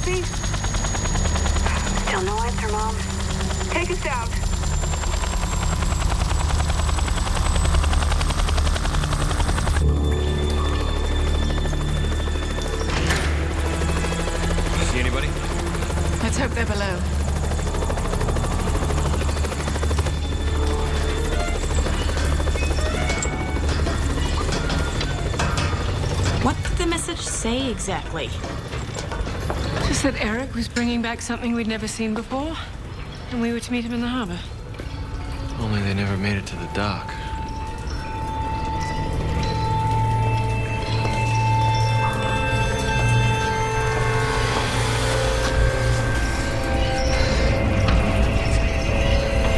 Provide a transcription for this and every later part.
Casey? Still no answer, Mom. Take us out. See anybody? Let's hope they're below. What did the message say exactly? Just that Eric was bringing back something we'd never seen before, and we were to meet him in the harbor. Only they never made it to the dock.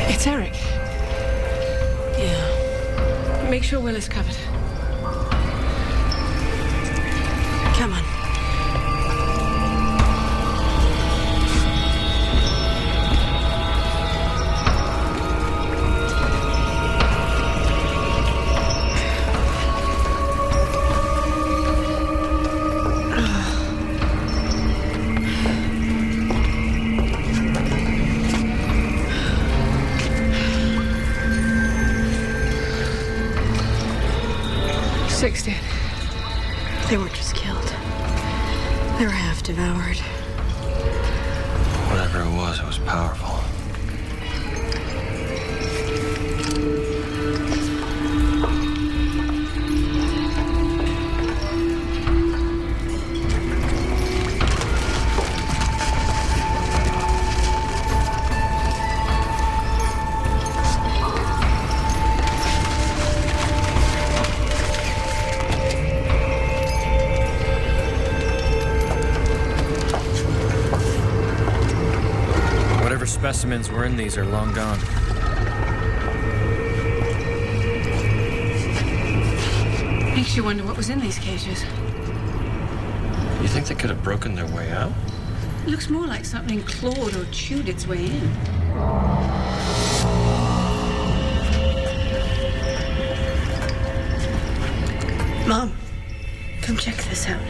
It's Eric. Yeah. Make sure Will is covered. Come on. Six dead. They weren't just killed. They were half devoured. Whatever it was powerful. Whatever specimens were in these are long gone. Makes you wonder what was in these cages. You think they could have broken their way out? It looks more like something clawed or chewed its way in. Mom, come check this out.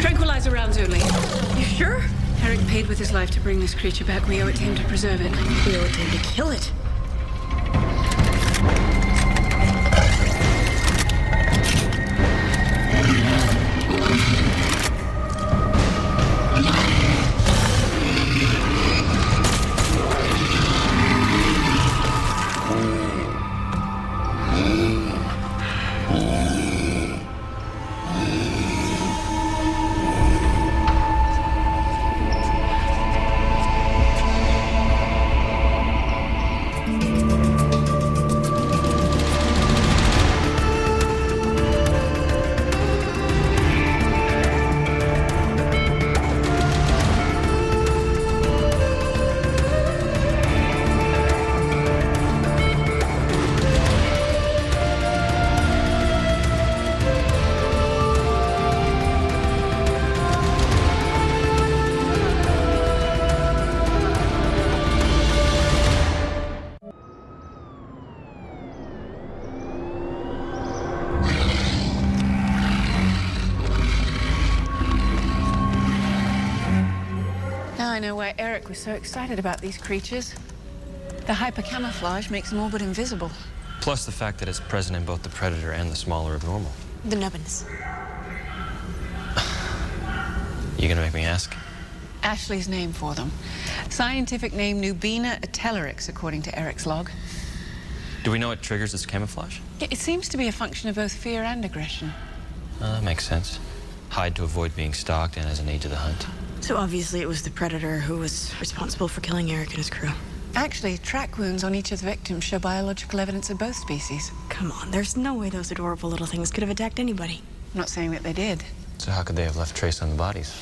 Tranquilizer rounds only. You sure? Eric paid with his life to bring this creature back. We owe it to him to preserve it. We owe it to him to kill it. Now I know why Eric was so excited about these creatures. The hyper-camouflage makes them all but invisible. Plus the fact that it's present in both the predator and the smaller abnormal. The nubbins. You gonna make me ask? Ashley's name for them. Scientific name Nubina atelorix, according to Eric's log. Do we know what triggers this camouflage? It seems to be a function of both fear and aggression. That makes sense. Hide to avoid being stalked and as an aid to the hunt. So obviously it was the predator who was responsible for killing Eric and his crew. Actually, track wounds on each of the victims show biological evidence of both species. Come on, there's no way those adorable little things could have attacked anybody. I'm not saying that they did. So how could they have left trace on the bodies?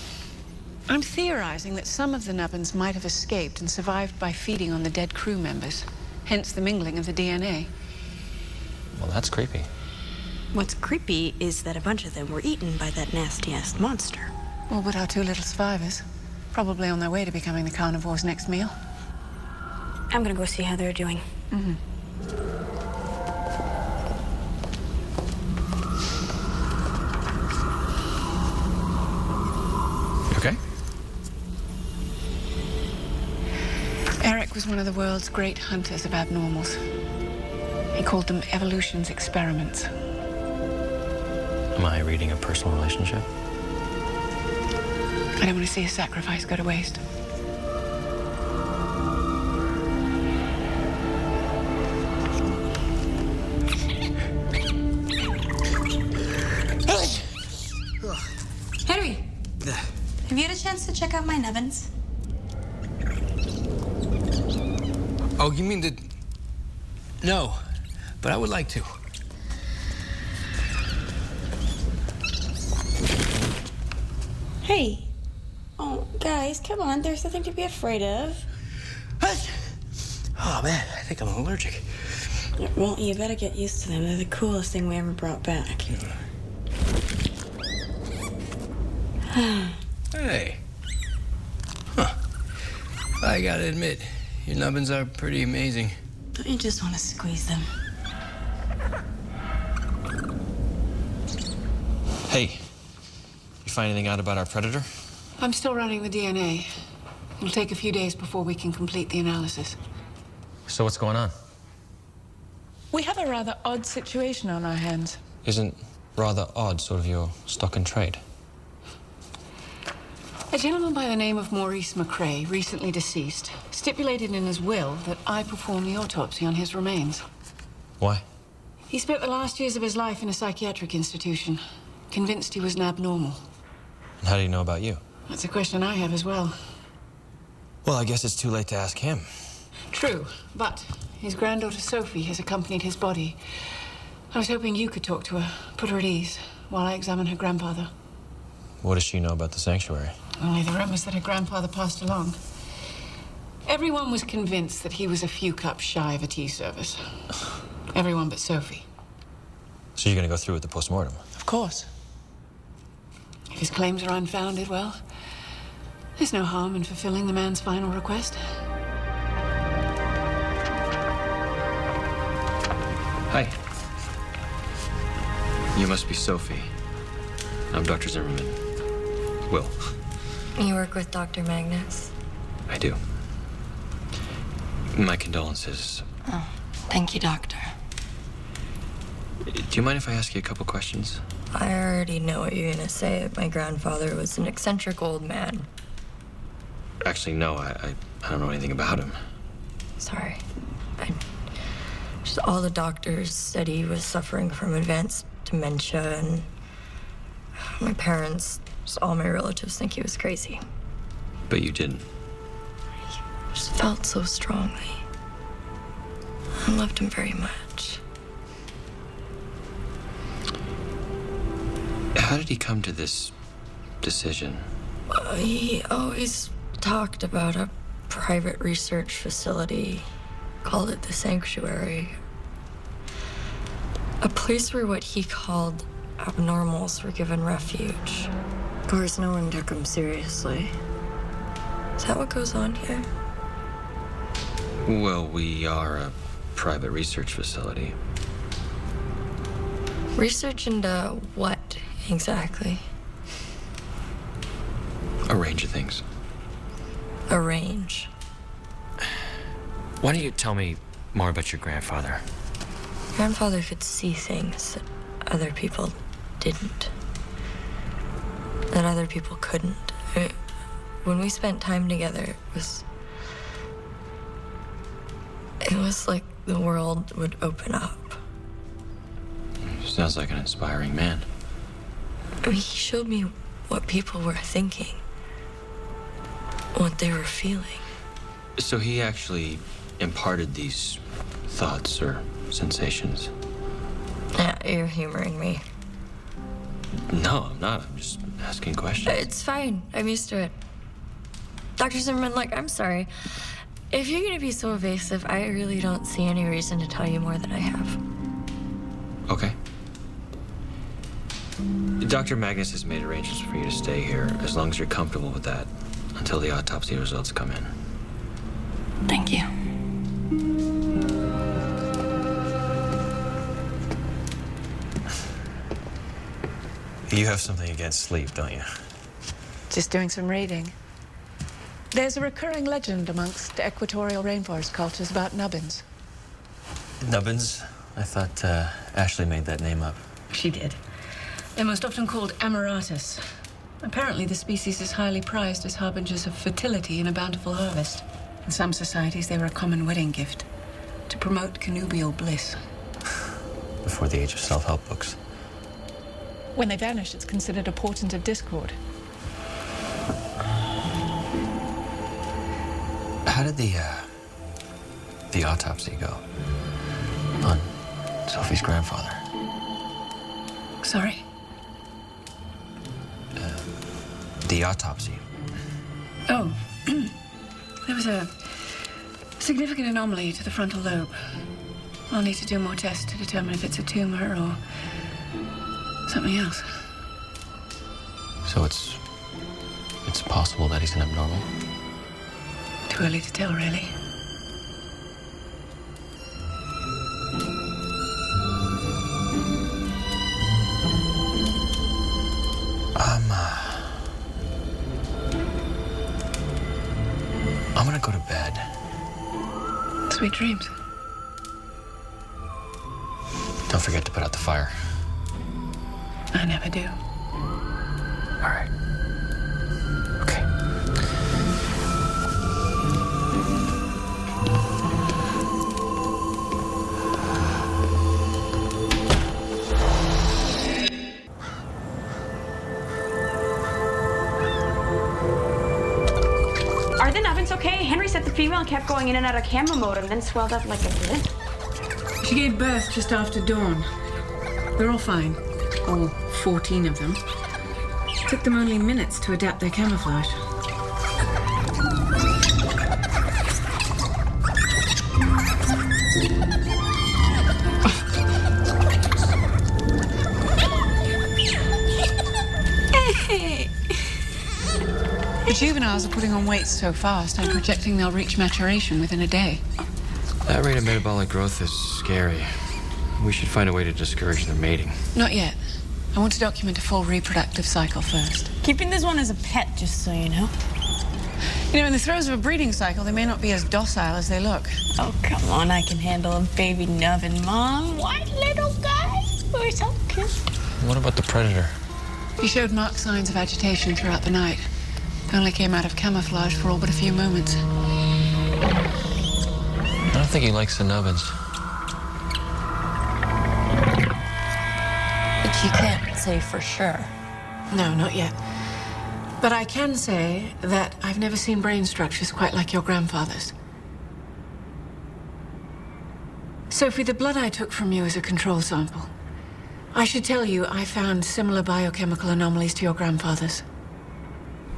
I'm theorizing that some of the nubbins might have escaped and survived by feeding on the dead crew members, hence the mingling of the DNA. Well, that's creepy. What's creepy is that a bunch of them were eaten by that nasty-ass monster. All but our two little survivors, probably on their way to becoming the carnivore's next meal. I'm gonna go see how they're doing. Okay. Eric was one of the world's great hunters of abnormals. He called them evolution's experiments. Am I reading a personal relationship? I don't want to see a sacrifice go to waste. Henry, have you had a chance to check out my nubbins? Oh, you mean the... No, but I would like to. Hey. Oh, guys, come on. There's nothing to be afraid of. What? Oh, man, I think I'm allergic. Well, you better get used to them. They're the coolest thing we ever brought back. Hey. Huh. I gotta admit, your nubbins are pretty amazing. Don't you just want to squeeze them? Hey, you find anything out about our predator? I'm still running the DNA. It'll take a few days before we can complete the analysis. So what's going on? We have a rather odd situation on our hands. Isn't rather odd sort of your stock and trade? A gentleman by the name of Maurice McCrae, recently deceased, stipulated in his will that I perform the autopsy on his remains. Why? He spent the last years of his life in a psychiatric institution, convinced he was an abnormal. And how do you know about you? That's a question I have as well. Well, I guess it's too late to ask him. True, but his granddaughter Sophie has accompanied his body. I was hoping you could talk to her, put her at ease, while I examine her grandfather. What does she know about the sanctuary? Only the rumors that her grandfather passed along. Everyone was convinced that he was a few cups shy of a tea service. Everyone but Sophie. So you're gonna go through with the postmortem? Of course. If his claims are unfounded, well, there's no harm in fulfilling the man's final request. Hi. You must be Sophie. I'm Dr. Zimmerman. Will. You work with Dr. Magnus? I do. My condolences. Oh, thank you, Doctor. Do you mind if I ask you a couple questions? I already know what you're gonna say. My grandfather was an eccentric old man. Actually, no, I don't know anything about him. Sorry. Just all the doctors said he was suffering from advanced dementia, and my parents, just all my relatives think he was crazy. But you didn't. I just felt so strongly. I loved him very much. How did he come to this decision? He always talked about a private research facility, called it the Sanctuary. A place where what he called abnormals were given refuge. Of course, no one took him seriously. Is that what goes on here? Well, we are a private research facility. Research into what exactly? A range of things. A range. Why don't you tell me more about your grandfather? Grandfather could see things that other people didn't. That other people couldn't. When we spent time together, it was like the world would open up. Sounds like an inspiring man. I mean, he showed me what people were thinking, what they were feeling. So he actually imparted these thoughts or sensations? Yeah, you're humoring me. No, I'm not. I'm just asking questions. It's fine. I'm used to it. Dr. Zimmerman, look, I'm sorry. If you're gonna be so evasive, I really don't see any reason to tell you more than I have. Okay. Dr. Magnus has made arrangements for you to stay here as long as you're comfortable with that until the autopsy results come in. Thank you. You have something against sleep, don't you? Just doing some reading. There's a recurring legend amongst equatorial rainforest cultures about nubbins. Nubbins? I thought Ashley made that name up. She did. They're most often called Amaratus. Apparently, the species is highly prized as harbingers of fertility and a bountiful harvest. In some societies, they were a common wedding gift to promote connubial bliss. Before the age of self-help books. When they vanish, it's considered a portent of discord. How did the autopsy go on Sophie's grandfather? Sorry? The autopsy. Oh, there was a significant anomaly to the frontal lobe. I'll need to do more tests to determine if it's a tumor or something else. So it's possible that he's an abnormal? Too early to tell, really. I'm gonna go to bed. Sweet dreams. Don't forget to put out the fire. I never do. All right. Okay. Are the nubbins okay? Henry said the female kept going in and out of camera mode and then swelled up like a blimp. She gave birth just after dawn. They're all fine. All 14 of them. Took them only minutes to adapt their camouflage. The juveniles are putting on weight so fast, I'm projecting they'll reach maturation within a day. That rate of metabolic growth is scary. We should find a way to discourage their mating. Not yet. I want to document a full reproductive cycle first. Keeping this one as a pet, just so you know. You know, in the throes of a breeding cycle, they may not be as docile as they look. Oh, come on, I can handle a baby nubbin, Mom. White little guy. We're so cute. What about the predator? He showed marked signs of agitation throughout the night. Only came out of camouflage for all but a few moments. I don't think he likes the nubbins. But you can't say for sure. No, not yet. But I can say that I've never seen brain structures quite like your grandfather's. Sophie, the blood I took from you is a control sample. I should tell you, I found similar biochemical anomalies to your grandfather's.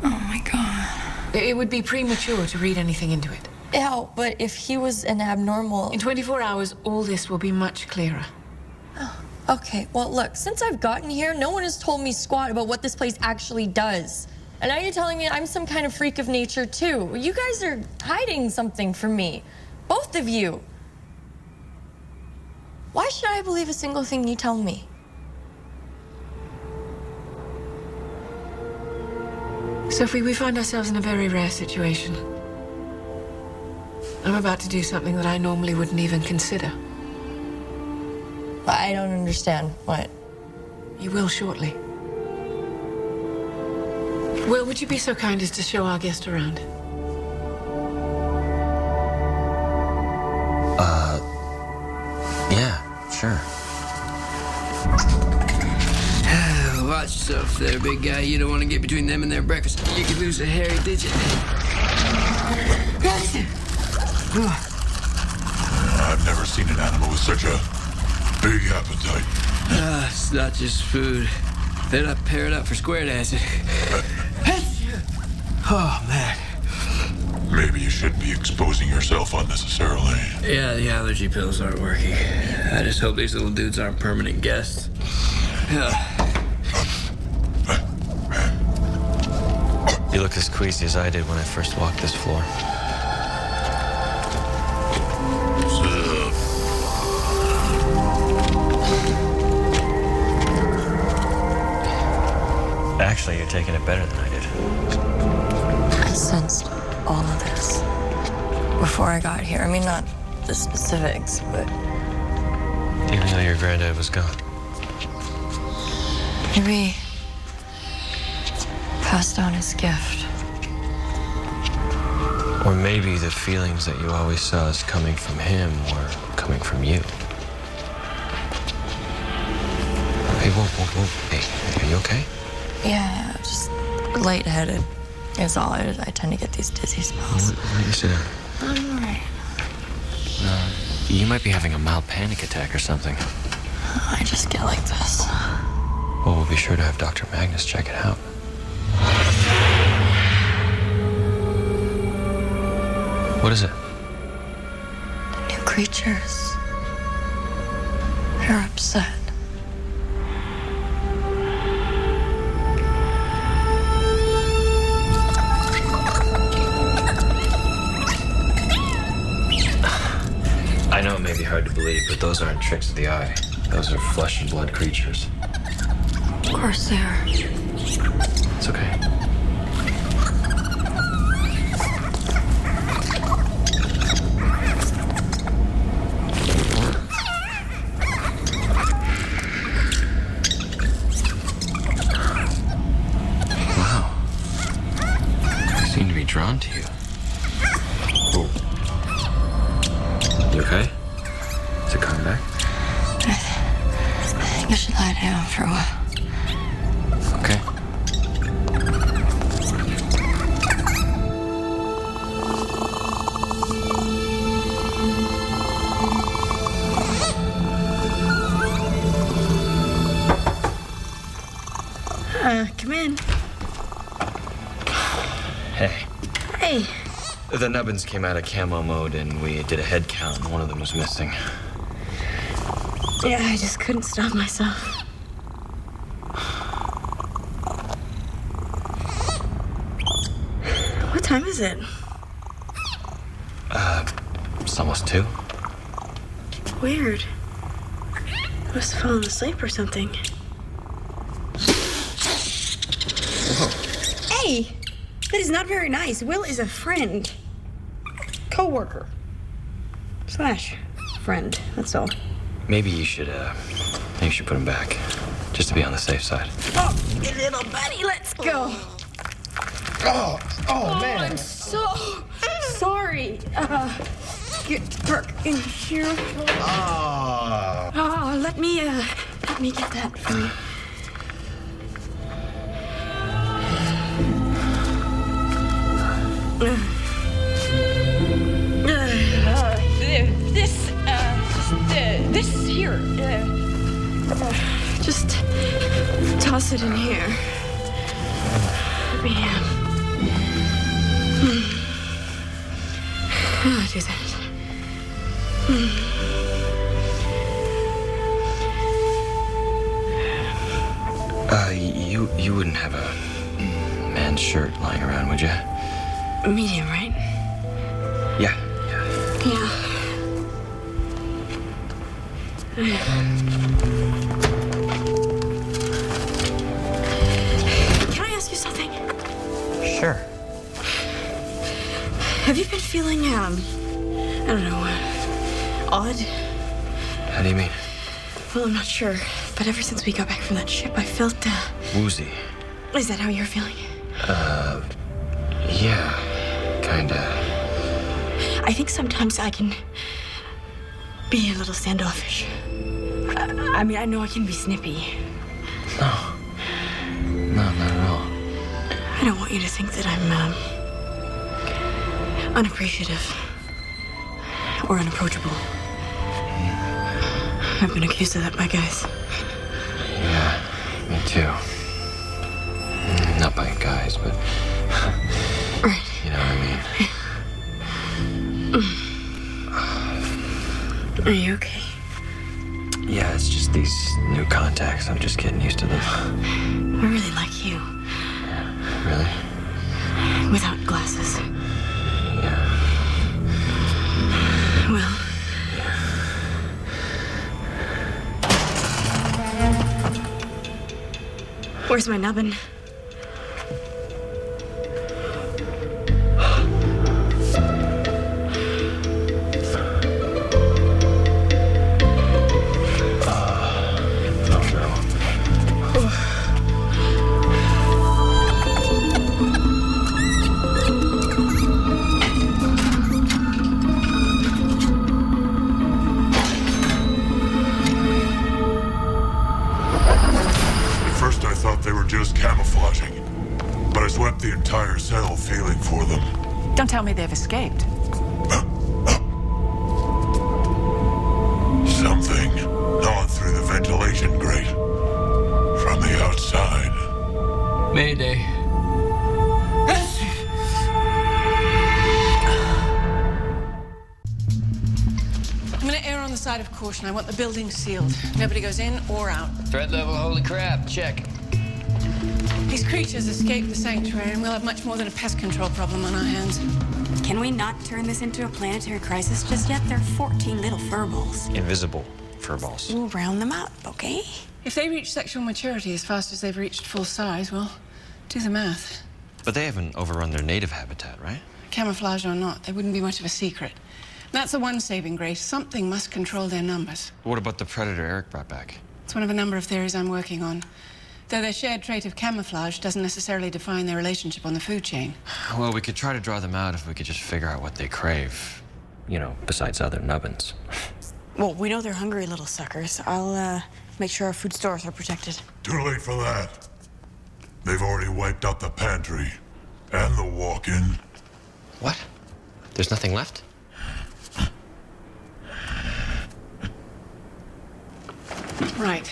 Oh my God. It would be premature to read anything into it. Yeah, but if he was an abnormal... In 24 hours, all this will be much clearer. Okay, well, look, since I've gotten here, no one has told me squat about what this place actually does. And now you're telling me I'm some kind of freak of nature, too. You guys are hiding something from me. Both of you. Why should I believe a single thing you tell me? Sophie, we find ourselves in a very rare situation. I'm about to do something that I normally wouldn't even consider. I don't understand. What? You will shortly. Will, would you be so kind as to show our guest around? Yeah, sure. Watch yourself there, big guy. You don't want to get between them and their breakfast. You could lose a hairy digit. I've never seen an animal with such a big appetite. It's not just food. They're not paired up for square dancing. Oh, man. shouldn't be exposing yourself unnecessarily. Yeah, the allergy pills aren't working. I just hope these little dudes aren't permanent guests. You look as queasy as I did when I first walked this floor. Actually, you're taking it better than I did. I sensed all of this before I got here. I mean, not the specifics, but Even though your granddad was gone. maybe passed down his gift. Or maybe the feelings that you always saw as coming from him were coming from you. Hey, whoa. Hey, are you okay? Yeah, just lightheaded is all. I tend to get these dizzy spells. Why don't you sit down? I'm all right. You might be having a mild panic attack or something. I just get like this. Well, we'll be sure to have Dr. Magnus check it out. What is it? New creatures. They're upset. I know it may be hard to believe, but those aren't tricks of the eye. Those are flesh and blood creatures. Of course they are. It's okay. Wow. They seem to be drawn to you. Oh. You okay? Is it coming back? I think I should lie down for a while. Okay. Come in. Hey. Hey. The nubbins came out of camo mode and we did a head count and one of them was missing. Yeah, I just couldn't stop myself. What time is it? It's almost 2. Weird. I must have fallen asleep or something. Hey! That is not very nice. Will is a friend. Co-worker. / friend, that's all. Maybe you should put him back. Just to be on the safe side. Oh, you little buddy, let's go. Oh, man. I'm so sorry. Get Burke in here. Let me get that for you. This here. Just toss it in here. Let me do that. You wouldn't have a man's shirt lying around, would you? Medium, right? Yeah. Yeah. Can I ask you something? Sure. Have you been feeling, I don't know, odd? How do you mean? Well, I'm not sure, but ever since we got back from that ship, I felt, Woozy. Is that how you're feeling? Yeah. Kinda. I think sometimes I can be a little standoffish. I mean, I know I can be snippy. No, not at all. I don't want you to think that I'm, unappreciative or unapproachable. I've been accused of that by guys. Yeah, me too. Not by guys, but Right. you know what I mean. Are you okay? Yeah, it's just these new contacts. I'm just getting used to them. I really like you. Really? Without glasses. Yeah. Well. Where's my nubbin? Swept the entire cell feeling for them. Don't tell me they've escaped. Something gnawed through the ventilation grate from the outside. Mayday. I'm going to err on the side of caution. I want the building sealed. Nobody goes in or out. Threat level, holy crap. Check. These creatures escaped the sanctuary, and we'll have much more than a pest control problem on our hands. Can we not turn this into a planetary crisis just yet? They're 14 little furballs. Invisible furballs. We'll round them up, okay? If they reach sexual maturity as fast as they've reached full size, well, do the math. But they haven't overrun their native habitat, right? Camouflage or not, they wouldn't be much of a secret. That's the one saving grace. Something must control their numbers. What about the predator Eric brought back? It's one of a number of theories I'm working on. Though their shared trait of camouflage doesn't necessarily define their relationship on the food chain. Well, we could try to draw them out if we could just figure out what they crave. You know, besides other nubbins. Well, we know they're hungry little suckers. I'll, make sure our food stores are protected. Too late for that. They've already wiped out the pantry and the walk-in. What? There's nothing left? Right.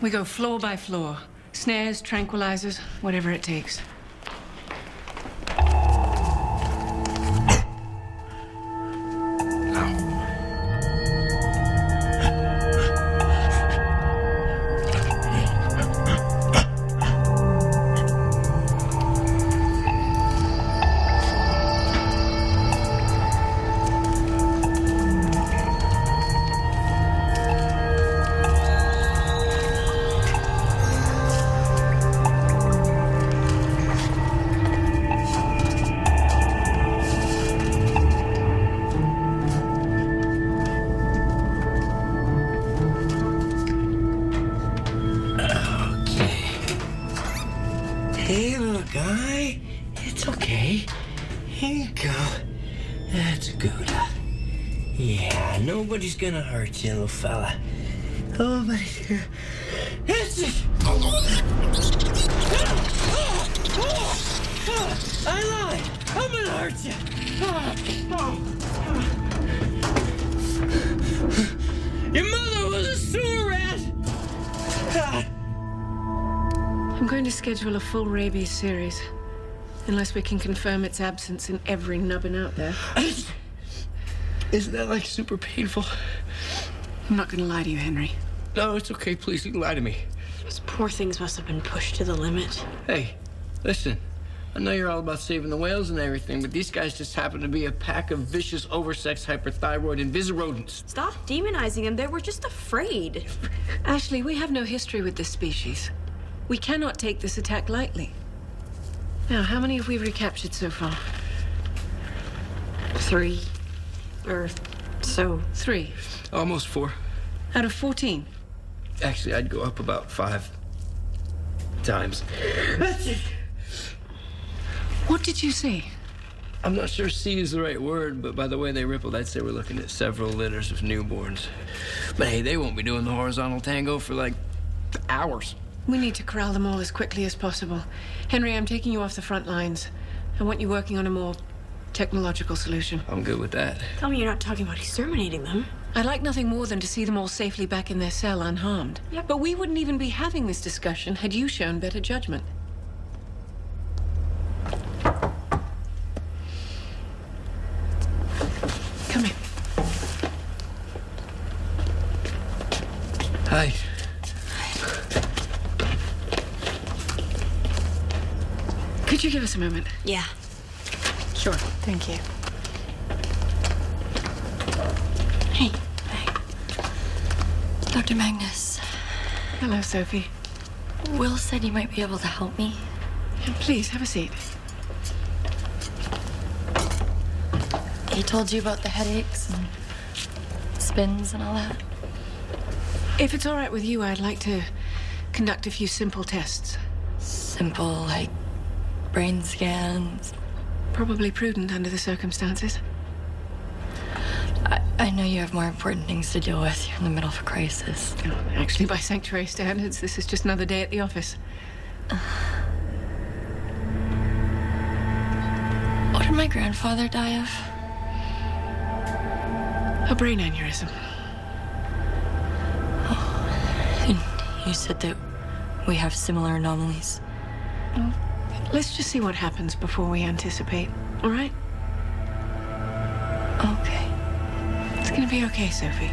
We go floor by floor. Snares, tranquilizers, whatever it takes. Hey, little guy. It's okay. Here you go. That's good. Yeah, nobody's gonna hurt you, little fella. Nobody's gonna... That's it! I lied! I'm gonna hurt you! Your mother was a sewer rat! I'm going to schedule a full rabies series. Unless we can confirm its absence in every nubbin out there. Isn't that, like, super painful? I'm not going to lie to you, Henry. No, it's okay. Please, you can lie to me. Those poor things must have been pushed to the limit. Hey, listen. I know you're all about saving the whales and everything, but these guys just happen to be a pack of vicious, oversexed, hyperthyroid invisirodents. Stop demonizing them. They were just afraid. Ashley, we have no history with this species. We cannot take this attack lightly. Now, how many have we recaptured so far? 3. Or so. 3. Almost 4. Out of 14. Actually, I'd go up about 5 times. What did you say? I'm not sure C is the right word, but by the way they rippled, I'd say we're looking at several litters of newborns. But hey, they won't be doing the horizontal tango for, like, hours. We need to corral them all as quickly as possible. Henry, I'm taking you off the front lines. I want you working on a more technological solution. I'm good with that. Tell me you're not talking about exterminating them. I'd like nothing more than to see them all safely back in their cell unharmed. Yep. But we wouldn't even be having this discussion had you shown better judgment. Hi. Could you give us a moment? Yeah. Sure. Thank you. Hey. Hi. Dr. Magnus. Hello, Sophie. Will said you might be able to help me. Yeah, please, have a seat. He told you about the headaches and spins and all that? If it's all right with you, I'd like to conduct a few simple tests. Simple, like brain scans. Probably prudent under the circumstances. I know you have more important things to deal with. You're in the middle of a crisis. Oh, actually, by sanctuary standards, this is just another day at the office. What did my grandfather die of? A brain aneurysm. And you said that we have similar anomalies. Well, let's just see what happens before we anticipate, all right? Okay. It's gonna be okay, Sophie.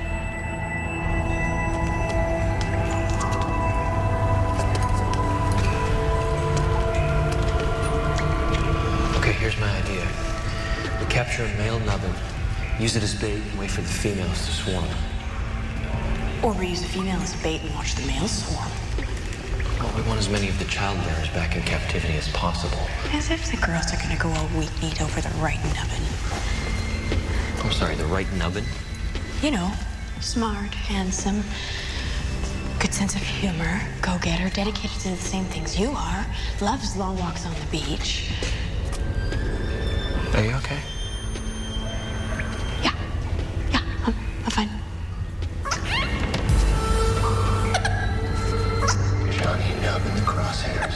Okay, here's my idea. We capture a male nubbin, use it as bait, and wait for the females to swarm. Or we use a female as bait and watch the males swarm. Well, we want as many of the child bearers back in captivity as possible. As if the girls are gonna go all weak-kneed over the right nubbin. I'm sorry, the right nubbin? You know, smart, handsome, good sense of humor, go-getter, dedicated to the same things you are, loves long walks on the beach. Are you okay? Yeah, I'm fine. Johnny Nubb in the crosshairs.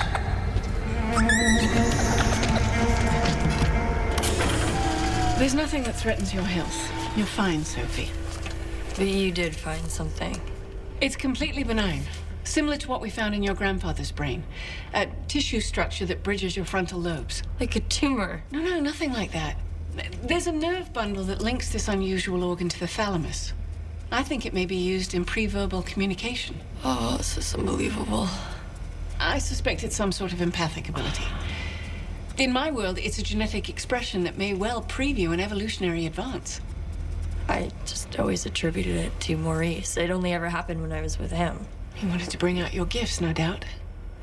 There's nothing that threatens your health. You're fine, Sophie. But you did find something. It's completely benign. Similar to what we found in your grandfather's brain. A tissue structure that bridges your frontal lobes. Like a tumor. No, nothing like that. There's a nerve bundle that links this unusual organ to the thalamus. I think it may be used in pre-verbal communication. Oh, this is unbelievable. I suspect it's some sort of empathic ability. In my world, it's a genetic expression that may well preview an evolutionary advance. I just always attributed it to Maurice. It only ever happened when I was with him. He wanted to bring out your gifts, no doubt.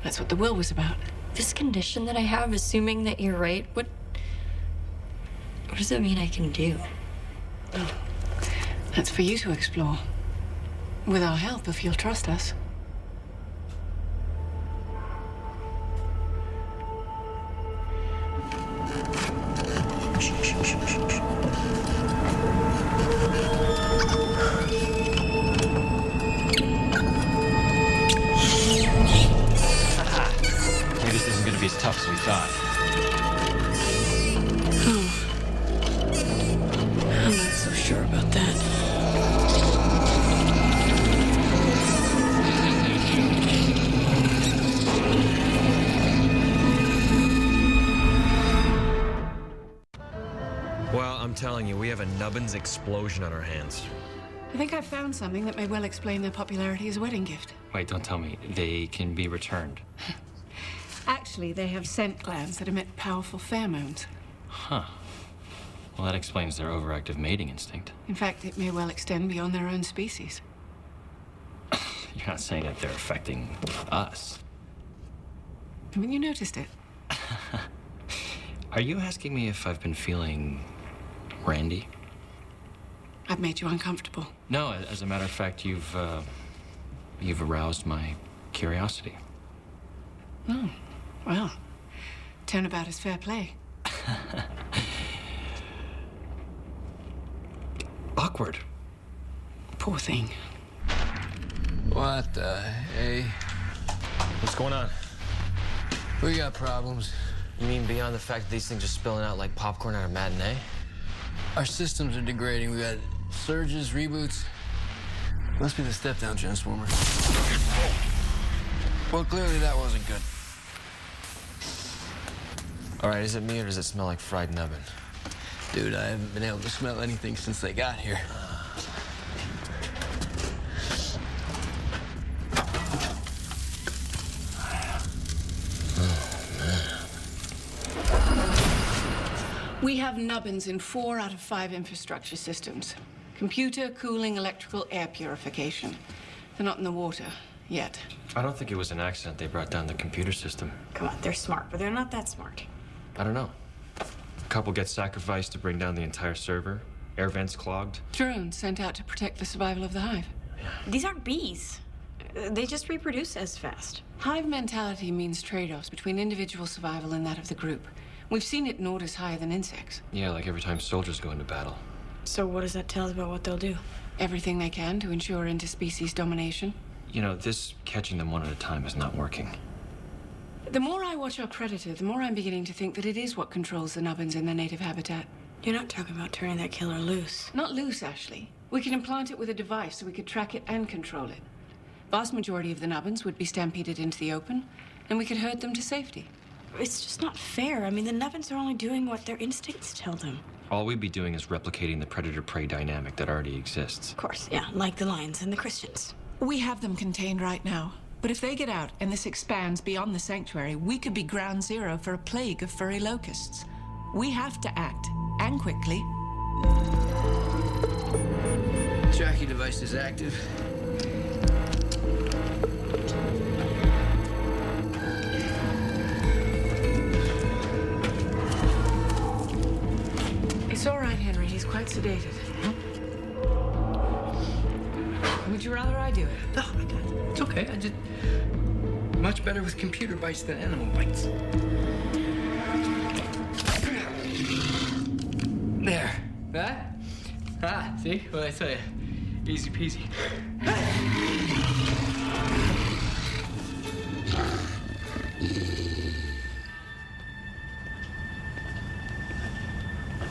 That's what the will was about. This condition that I have, assuming that you're right, what does it mean I can do? That's for you to explore. With our help, if you'll trust us. Maybe this isn't gonna be as tough as we thought. I'm not so sure about that. Well, I'm telling you, we have a nubbins explosion on our hands. I think I've found something that may well explain their popularity as a wedding gift. Wait, don't tell me. They can be returned. Actually, they have scent glands that emit powerful pheromones. Huh. Well, that explains their overactive mating instinct. In fact, it may well extend beyond their own species. You're not saying that they're affecting us. Haven't you noticed it? Are you asking me if I've been feeling randy? I've made you uncomfortable. No, as a matter of fact, you've aroused my curiosity. Oh, well, turnabout is fair play. Awkward. Poor thing. What the hey? What's going on? We got problems. You mean beyond the fact that these things are spilling out like popcorn at a matinee? Our systems are degrading. We got surges, reboots. Must be the step-down transformer. Well, clearly that wasn't good. All right, is it me or does it smell like fried nubbin? Dude, I haven't been able to smell anything since they got here. We have nubbins in 4 out of 5 infrastructure systems. Computer, cooling, electrical, air purification. They're not in the water yet. I don't think it was an accident they brought down the computer system. Come on, they're smart, but they're not that smart. I don't know. A couple gets sacrificed to bring down the entire server. Air vents clogged. Drones sent out to protect the survival of the hive. These aren't bees. They just reproduce as fast. Hive mentality means trade-offs between individual survival and that of the group. We've seen it in orders higher than insects. Yeah, like every time soldiers go into battle. So what does that tell us about what they'll do? Everything they can to ensure interspecies domination. You know, this catching them one at a time is not working. The more I watch our predator, the more I'm beginning to think that it is what controls the nubbins in their native habitat. You're not talking about turning that killer loose. Not loose, Ashley. We could implant it with a device so we could track it and control it. Vast majority of the nubbins would be stampeded into the open, and we could herd them to safety. It's just not fair. I mean, the nubbins are only doing what their instincts tell them. All we'd be doing is replicating the predator-prey dynamic that already exists. Of course, yeah, like the lions and the Christians. We have them contained right now. But if they get out and this expands beyond the sanctuary, we could be ground zero for a plague of furry locusts. We have to act, and quickly. Tracking device is active. It's all right, Henry. He's quite sedated. Would you rather I do it? No, it's okay. I just much better with computer bites than animal bites. There. That? Ah, see? What I tell you? Easy peasy.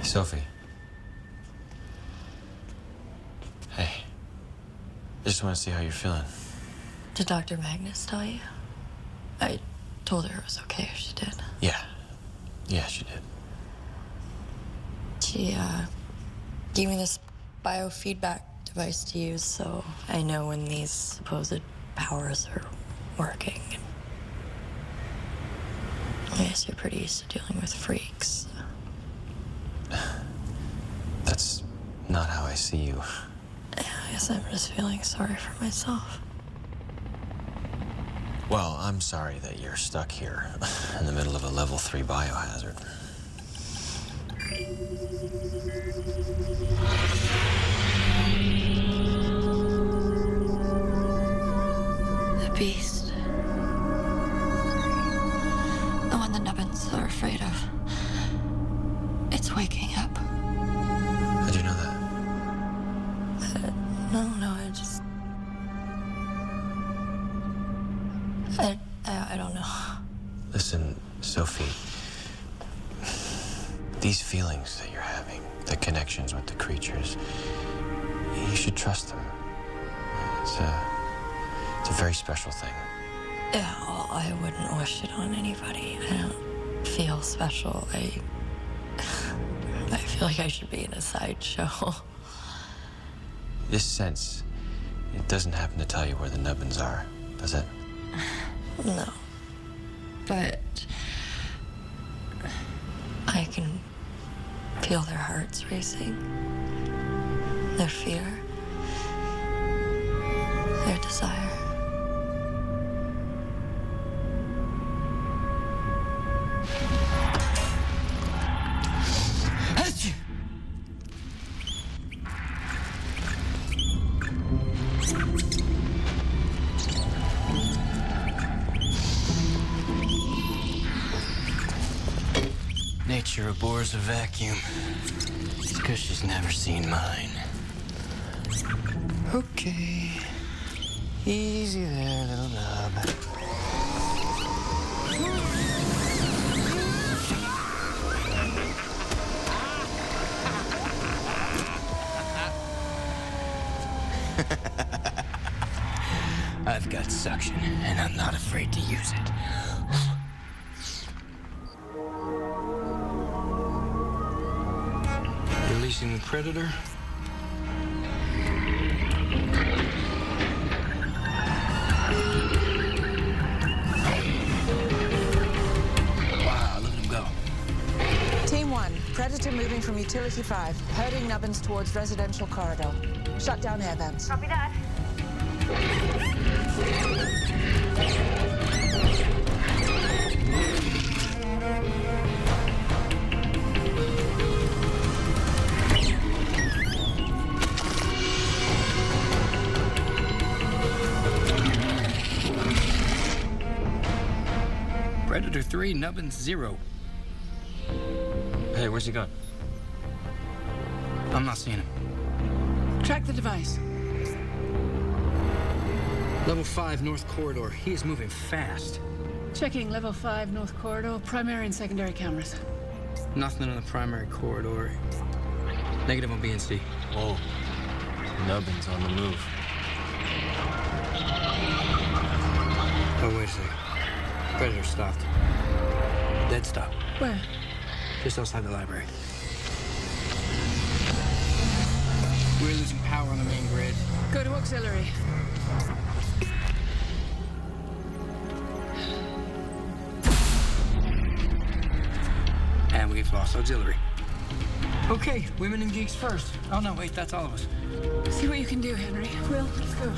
Sophie. Hey. I just want to see how you're feeling. Did Dr. Magnus tell you? I told her it was okay if she did. Yeah. Yeah, she did. She, gave me this biofeedback device to use so I know when these supposed powers are working. I guess you're pretty used to dealing with freaks. That's not how I see you. I guess I'm just feeling sorry for myself. Well, I'm sorry that you're stuck here in the middle of a level 3 biohazard. The beast. The one the nubbins are afraid of. It's waking up. How'd you know that? No, I don't know. Listen, Sophie. These feelings that you're having, the connections with the creatures, you should trust them. It's a very special thing. Yeah, well, I wouldn't wish it on anybody. I don't feel special. I feel like I should be in a sideshow. This sense, it doesn't happen to tell you where the nubbins are, does it? No. But I can feel their hearts racing, their fear, their desire. Nature abhors a vacuum. It's because she's never seen mine. Okay. Easy there, little nub. I've got suction, and I'm not afraid to use it. Releasing the predator. Wow, look at him go. Team 1, Predator moving from Utility 5, herding nubbins towards residential corridor. Shut down air vents. Copy that. Predator 3, Nubbins 0. Hey, where's he gone? I'm not seeing him. Track the device. Level 5, North Corridor. He is moving fast. Checking level 5 North Corridor, primary and secondary cameras. Nothing on the primary corridor. Negative on BNC. Whoa. Nubbins on the move. Oh, wait a second. Predator stopped. Dead stop. Where? Just outside the library. We're losing power on the main grid. Go to auxiliary. And we've lost auxiliary. Okay, women and geeks first. Oh, no, wait, that's all of us. See what you can do, Henry. Will, let's go.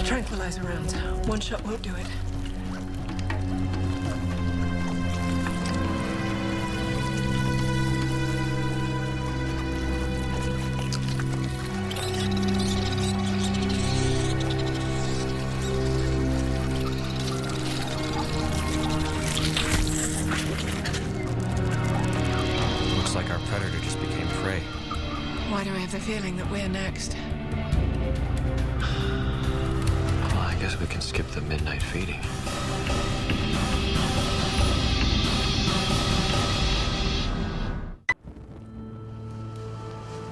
Tranquilizer rounds. One shot won't do it. Looks like our predator just became prey. Why do I have the feeling that we're next? I guess we can skip the midnight feeding.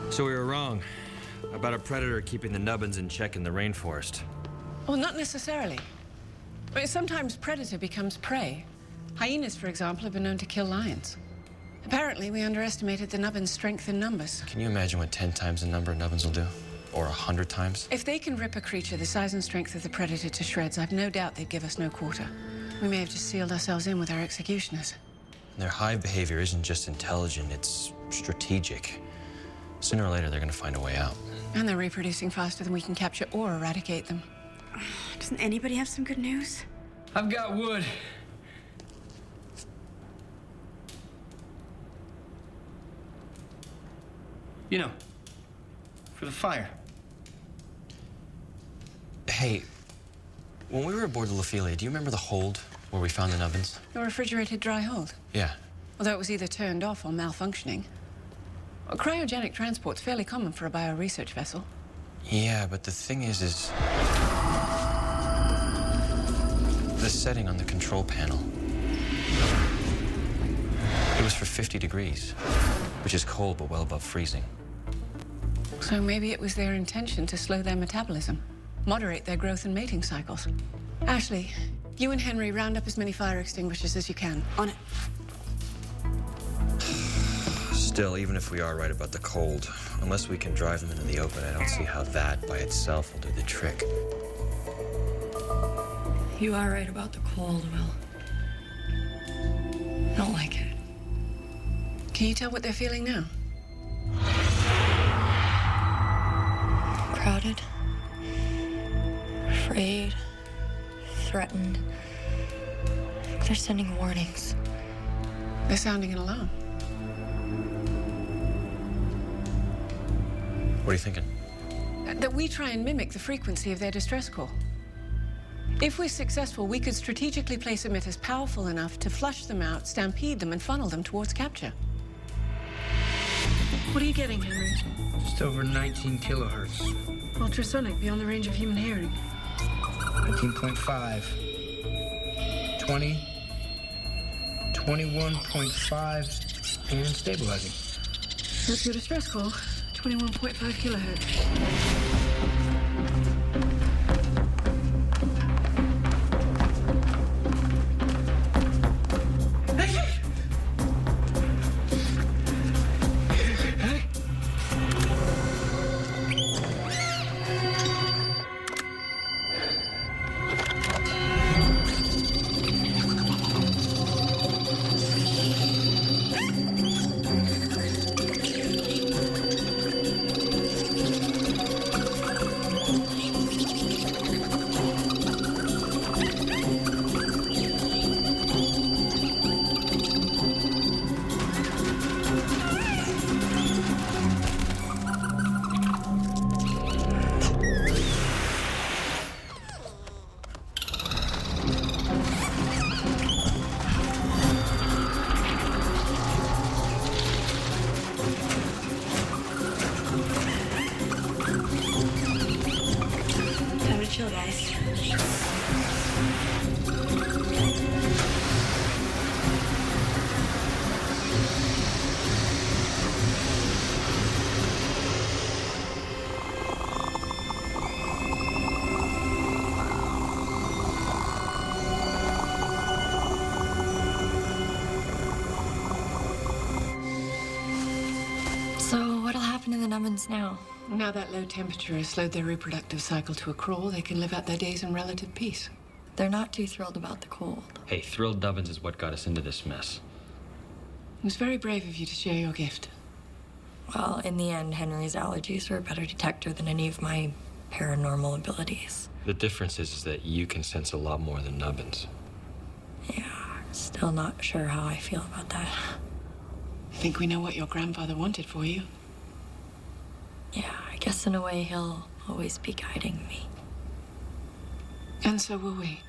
So we were wrong about a predator keeping the nubbins in check in the rainforest. Well, not necessarily. I mean, sometimes predator becomes prey. Hyenas, for example, have been known to kill lions. Apparently, we underestimated the nubbins' strength in numbers. Can you imagine what 10 times the number of nubbins will do? Or 100 times? If they can rip a creature the size and strength of the predator to shreds, I've no doubt they'd give us no quarter. We may have just sealed ourselves in with our executioners. Their hive behavior isn't just intelligent, it's strategic. Sooner or later, they're gonna find a way out. And they're reproducing faster than we can capture or eradicate them. Doesn't anybody have some good news? I've got wood. You know, for the fire. Hey, when we were aboard the Lophelia, do you remember the hold where we found the nubbins? A refrigerated dry hold. Yeah. Although it was either turned off or malfunctioning. Well, cryogenic transport's fairly common for a bioresearch vessel. Yeah, but the thing is the setting on the control panel. It was for 50 degrees, which is cold but well above freezing. So maybe it was their intention to slow their metabolism, moderate their growth and mating cycles. Ashley, you and Henry round up as many fire extinguishers as you can. On it. Still, even if we are right about the cold, unless we can drive them into the open, I don't see how that by itself will do the trick. You are right about the cold, Will. I don't like it. Can you tell what they're feeling now? Crowded. afraid, threatened. They're sending warnings. They're sounding an alarm. What are you thinking? That we try and mimic the frequency of their distress call. If we're successful, we could strategically place emitters powerful enough to flush them out, stampede them, and funnel them towards capture. What are you getting, Henry? Just over 19 kilohertz. Ultrasonic, beyond the range of human hearing. 19.5. 20. 21.5. And stabilizing. That's your distress call. 21.5 kilohertz. Time to chill, guys. So, what'll happen to the nubbins now? Now that low temperature has slowed their reproductive cycle to a crawl, they can live out their days in relative peace. They're not too thrilled about the cold. Hey, thrilled nubbins is what got us into this mess. It was very brave of you to share your gift. Well, in the end, Henry's allergies are a better detector than any of my paranormal abilities. The difference is that you can sense a lot more than nubbins. Yeah, still not sure how I feel about that. I think we know what your grandfather wanted for you. Yeah, I guess in a way he'll always be guiding me. And so will we.